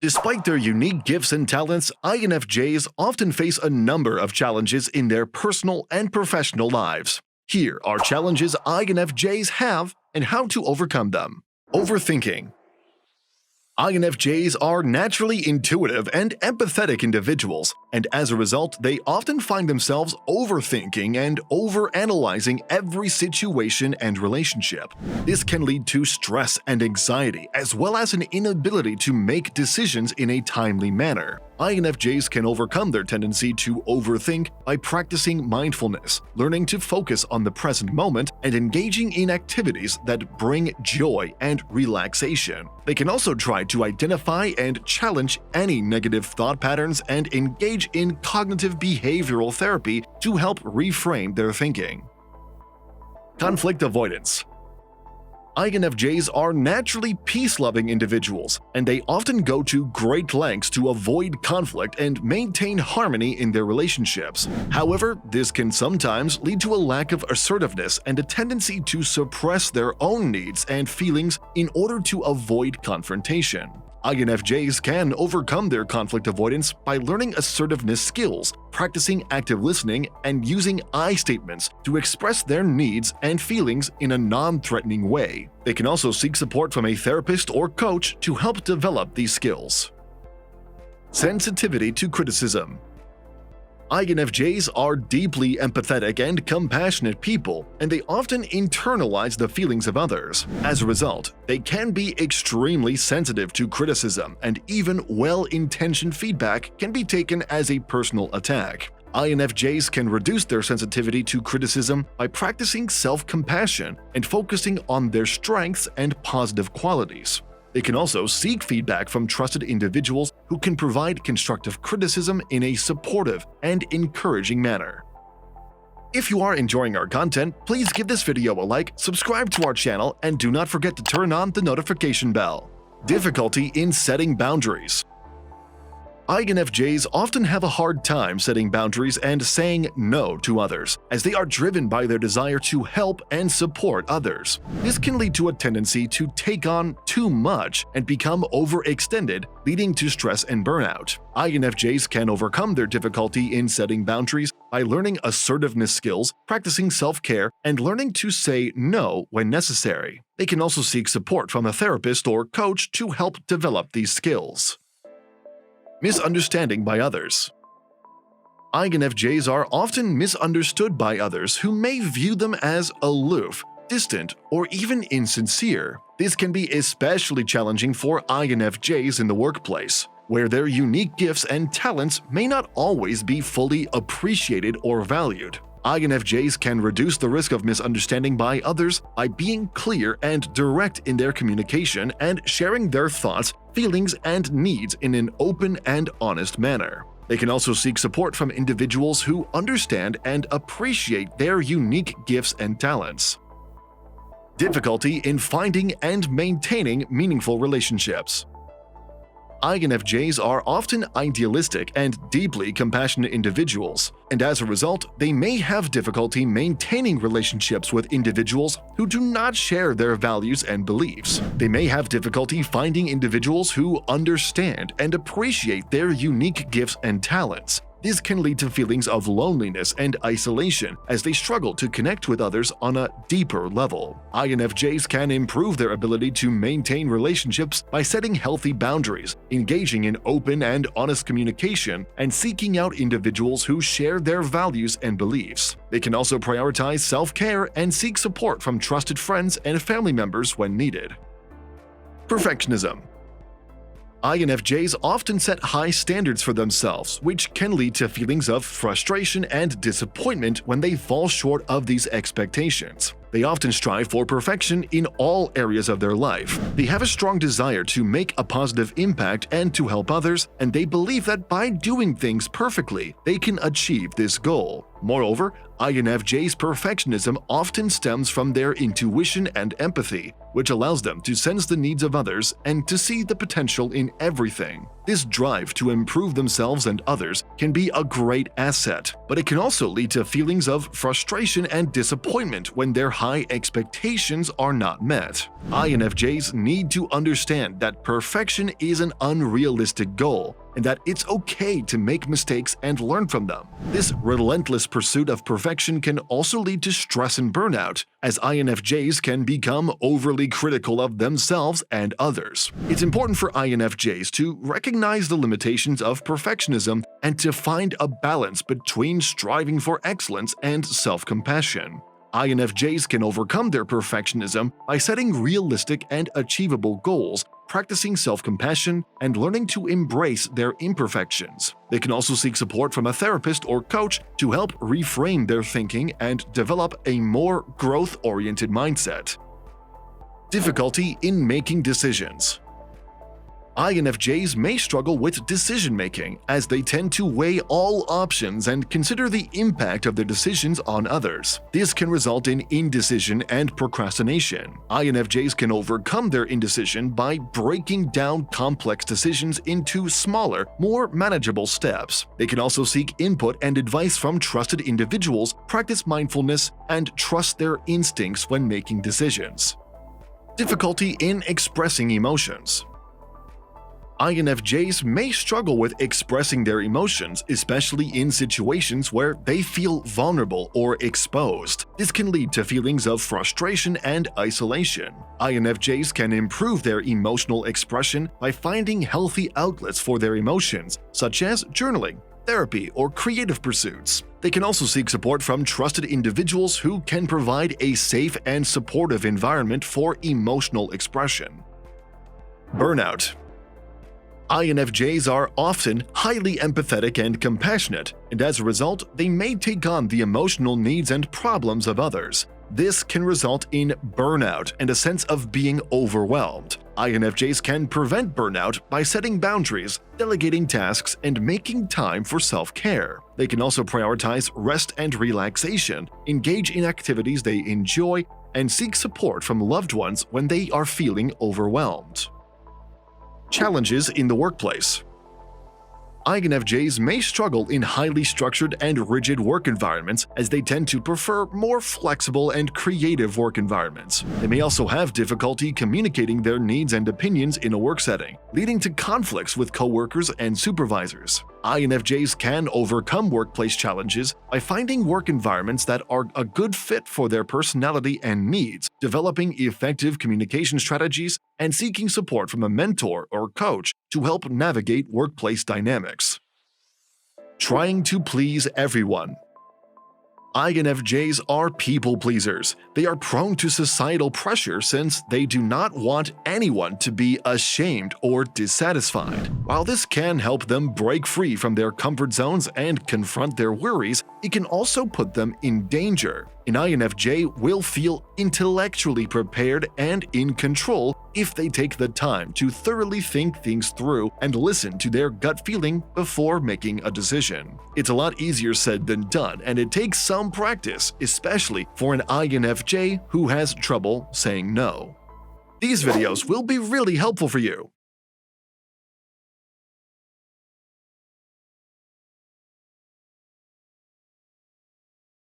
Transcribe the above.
Despite their unique gifts and talents, INFJs often face a number of challenges in their personal and professional lives. Here are challenges INFJs have and how to overcome them. Overthinking. INFJs are naturally intuitive and empathetic individuals, and as a result, they often find themselves overthinking and overanalyzing every situation and relationship. This can lead to stress and anxiety, as well as an inability to make decisions in a timely manner. INFJs can overcome their tendency to overthink by practicing mindfulness, learning to focus on the present moment, and engaging in activities that bring joy and relaxation. They can also try to identify and challenge any negative thought patterns and engage in cognitive behavioral therapy to help reframe their thinking. Conflict avoidance. INFJs are naturally peace-loving individuals, and they often go to great lengths to avoid conflict and maintain harmony in their relationships. However, this can sometimes lead to a lack of assertiveness and a tendency to suppress their own needs and feelings in order to avoid confrontation. INFJs can overcome their conflict avoidance by learning assertiveness skills, practicing active listening, and using I statements to express their needs and feelings in a non-threatening way. They can also seek support from a therapist or coach to help develop these skills. Sensitivity to criticism. INFJs are deeply empathetic and compassionate people, and they often internalize the feelings of others. As a result, they can be extremely sensitive to criticism, and even well-intentioned feedback can be taken as a personal attack. INFJs can reduce their sensitivity to criticism by practicing self-compassion and focusing on their strengths and positive qualities. They can also seek feedback from trusted individuals who can provide constructive criticism in a supportive and encouraging manner. If you are enjoying our content, please give this video a like, subscribe to our channel, and do not forget to turn on the notification bell. Difficulty in setting boundaries. INFJs often have a hard time setting boundaries and saying no to others, as they are driven by their desire to help and support others. This can lead to a tendency to take on too much and become overextended, leading to stress and burnout. INFJs can overcome their difficulty in setting boundaries by learning assertiveness skills, practicing self-care, and learning to say no when necessary. They can also seek support from a therapist or coach to help develop these skills. Misunderstanding by others. INFJs are often misunderstood by others who may view them as aloof, distant, or even insincere. This can be especially challenging for INFJs in the workplace, where their unique gifts and talents may not always be fully appreciated or valued. INFJs can reduce the risk of misunderstanding by others by being clear and direct in their communication and sharing their thoughts, feelings, and needs in an open and honest manner. They can also seek support from individuals who understand and appreciate their unique gifts and talents. Difficulty in finding and maintaining meaningful relationships. INFJs are often idealistic and deeply compassionate individuals, and as a result, they may have difficulty maintaining relationships with individuals who do not share their values and beliefs. They may have difficulty finding individuals who understand and appreciate their unique gifts and talents. This can lead to feelings of loneliness and isolation as they struggle to connect with others on a deeper level. INFJs can improve their ability to maintain relationships by setting healthy boundaries, engaging in open and honest communication, and seeking out individuals who share their values and beliefs. They can also prioritize self-care and seek support from trusted friends and family members when needed. Perfectionism. INFJs often set high standards for themselves, which can lead to feelings of frustration and disappointment when they fall short of these expectations. They often strive for perfection in all areas of their life. They have a strong desire to make a positive impact and to help others, and they believe that by doing things perfectly, they can achieve this goal. Moreover, INFJs' perfectionism often stems from their intuition and empathy, which allows them to sense the needs of others and to see the potential in everything. This drive to improve themselves and others can be a great asset, but it can also lead to feelings of frustration and disappointment when their high expectations are not met. INFJs need to understand that perfection is an unrealistic goal, and that it's okay to make mistakes and learn from them. This relentless pursuit of perfection can also lead to stress and burnout, as INFJs can become overly critical of themselves and others. It's important for INFJs to recognize the limitations of perfectionism and to find a balance between striving for excellence and self-compassion. INFJs can overcome their perfectionism by setting realistic and achievable goals, practicing self-compassion, and learning to embrace their imperfections. They can also seek support from a therapist or coach to help reframe their thinking and develop a more growth-oriented mindset. Difficulty in making decisions. INFJs may struggle with decision-making, as they tend to weigh all options and consider the impact of their decisions on others. This can result in indecision and procrastination. INFJs can overcome their indecision by breaking down complex decisions into smaller, more manageable steps. They can also seek input and advice from trusted individuals, practice mindfulness, and trust their instincts when making decisions. Difficulty in expressing emotions. INFJs may struggle with expressing their emotions, especially in situations where they feel vulnerable or exposed. This can lead to feelings of frustration and isolation. INFJs can improve their emotional expression by finding healthy outlets for their emotions, such as journaling, therapy, or creative pursuits. They can also seek support from trusted individuals who can provide a safe and supportive environment for emotional expression. Burnout. INFJs are often highly empathetic and compassionate, and as a result, they may take on the emotional needs and problems of others. This can result in burnout and a sense of being overwhelmed. INFJs can prevent burnout by setting boundaries, delegating tasks, and making time for self-care. They can also prioritize rest and relaxation, engage in activities they enjoy, and seek support from loved ones when they are feeling overwhelmed. Challenges in the workplace. INFJs may struggle in highly structured and rigid work environments, as they tend to prefer more flexible and creative work environments. They may also have difficulty communicating their needs and opinions in a work setting, leading to conflicts with coworkers and supervisors. INFJs can overcome workplace challenges by finding work environments that are a good fit for their personality and needs, developing effective communication strategies, and seeking support from a mentor or coach to help navigate workplace dynamics. Trying to please everyone. INFJs are people pleasers. They are prone to societal pressure since they do not want anyone to be ashamed or dissatisfied. While this can help them break free from their comfort zones and confront their worries, it can also put them in danger. An INFJ will feel intellectually prepared and in control if they take the time to thoroughly think things through and listen to their gut feeling before making a decision. It's a lot easier said than done, and it takes some practice, especially for an INFJ who has trouble saying no. These videos will be really helpful for you.